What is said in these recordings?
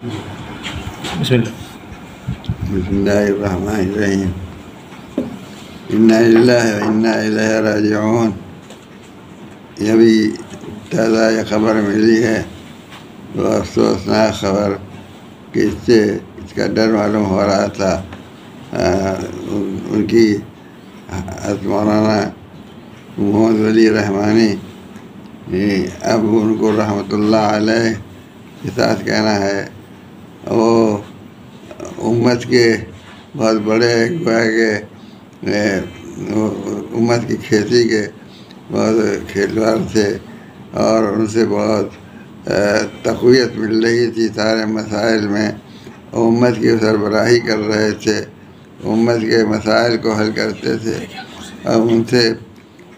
بسم اللہ. بسم اللہ الرحمن الرحیم. انا للہ و انا الیہ راجعون. یہ بھی تازہ یہ خبر ملی ہے، وہ افسوسناک خبر کہ اس سے اس کا ڈر معلوم ہو رہا تھا. ان کی حضرت مولانا محمد ولی رحمانی، اب ان کو رحمۃ اللہ علیہ کے ساتھ کہنا ہے، وہ امت کے بہت بڑے گویا کہ امت کی کھیتی کے بہت کھیلوار تھے، اور ان سے بہت تقویت مل رہی تھی سارے مسائل میں. امت کی سربراہی کر رہے تھے، امت کے مسائل کو حل کرتے تھے، اور ان سے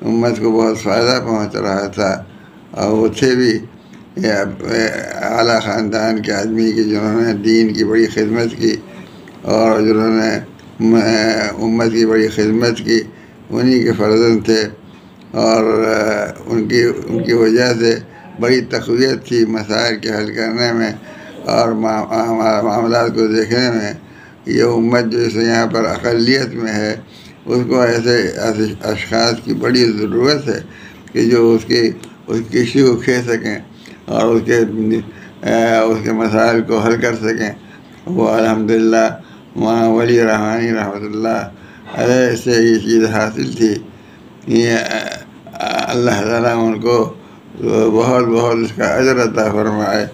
امت کو بہت فائدہ پہنچ رہا تھا. اور وہ تھے بھی اعلیٰ خاندان کے آدمی کی جنہوں نے دین کی بڑی خدمت کی، اور جنہوں نے امت کی بڑی خدمت کی، انہی کے فرزند تھے. اور ان کی وجہ سے بڑی تقویت تھی مسائل کے حل کرنے میں اور معاملات کو دیکھنے میں. یہ امت جو اس یہاں پر اقلیت میں ہے، اس کو ایسے اشخاص کی بڑی ضرورت ہے کہ جو اس کی ایشو کو کھینچ سکیں اور اس کے مسائل کو حل کر سکیں. وہ الحمدللہ مولانا ولی رحمانی رحمۃ اللہ علیہ سے یہ چیز حاصل تھی. یہ اللہ تعالیٰ ان کو بہت بہت اس کا اجر عطا فرمائے،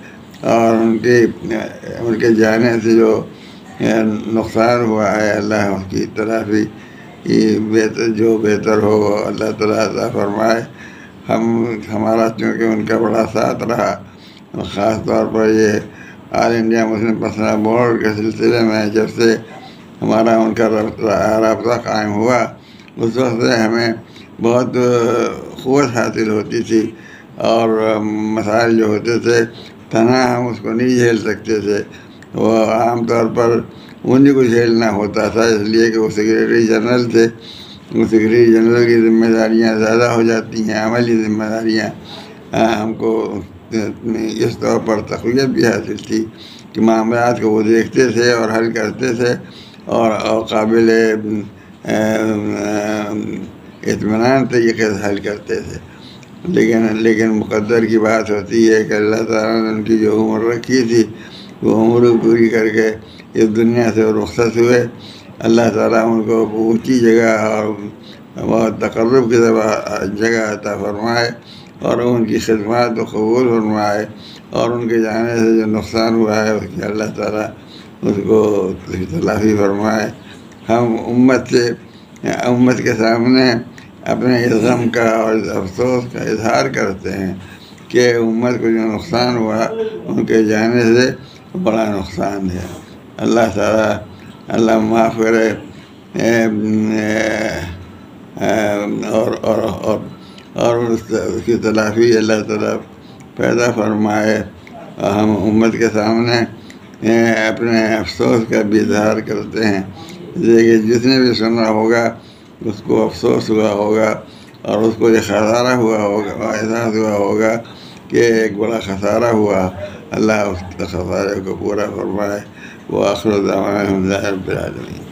اور ان کے جانے سے جو نقصان ہوا ہے، اللہ اس کی تلافی جو بہتر ہو اللہ تعالیٰ عطا فرمائے. ہمارا چونکہ ان کا بڑا ساتھ رہا، خاص طور پر یہ آل انڈیا مسلم پرسنل بورڈ کے سلسلے میں جب سے ہمارا ان کا رابطہ قائم ہوا، اس وقت سے ہمیں بہت قوت حاصل ہوتی تھی، اور مسائل جو ہوتے تھے تنہا ہم اس کو نہیں جھیل سکتے تھے. وہ عام طور پر انہیں کو جھیلنا ہوتا تھا، اس لیے کہ وہ سیکریٹری جنرل تھے. وہ سیکریٹری جنرل کی ذمہ داریاں زیادہ ہو جاتی ہیں، عملی ذمہ داریاں. ہم کو اس طور پر تقویت بھی حاصل تھی کہ معاملات کو وہ دیکھتے تھے اور حل کرتے تھے، اور قابل اطمینان طریقے سے حل کرتے تھے. لیکن مقدر کی بات ہوتی ہے کہ اللہ تعالیٰ نے ان کی جو عمر رکھی تھی وہ عمر پوری کر کے اس دنیا سے رخصت ہوئے. اللہ تعالیٰ ان کو اونچی جگہ اور بہت تقرب کی جگہ عطا فرمائے، اور ان کی خدمات کو قبول فرمائے، اور ان کے جانے سے جو نقصان ہوا ہے اس کی اللہ تعالیٰ اس کو تلافی فرمائے. ہم امت کے سامنے اپنے اس غم کا اور اس افسوس کا اظہار کرتے ہیں کہ امت کو جو نقصان ہوا ان کے جانے سے بڑا نقصان ہے. اللہ تعالیٰ معاف کرے اور اس کی تلافی اللہ تعالیٰ پیدا فرمائے. ہم امت کے سامنے اپنے افسوس کا بھی اظہار کرتے ہیں، کہ جس نے بھی سنا ہوگا اس کو افسوس ہوا ہوگا، اور اس کو یہ خسارہ ہوا ہوگا، احساس ہوا ہوگا کہ ایک بڑا خسارہ ہوا. اللہ اس خسارے کو پورا فرمائے. وآخر دعوانا الحمد للہ رب العالمین.